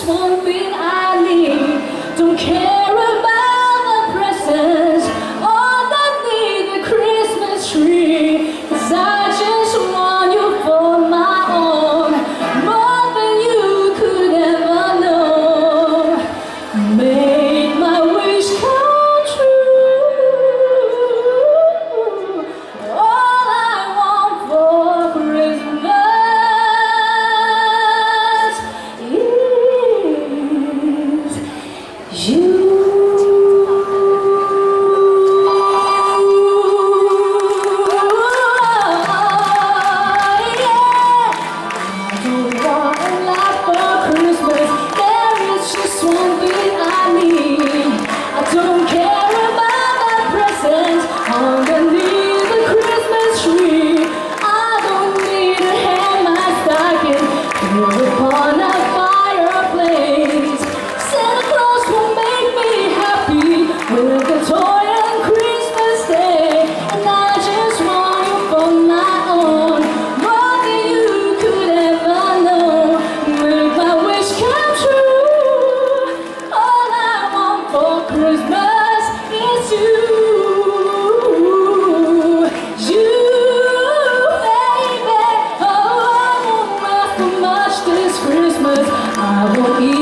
just one thing I need. Don't care about the presents underneath the Christmas tree. 'Cause I just want you for my own, more than you could ever know. Make my wish come true. All I want for Christmas is you. Don't care about the presents underneath the Christmas tree. I don't need to hang my stocking here upon a fireplace. Santa Claus will make me happy with a toy on Christmas Day. And I just want you for my own, more than you could ever know. Make my wish come true. All I want for Christmas is you, baby. Oh, I won't ask for much this Christmas. I won't eat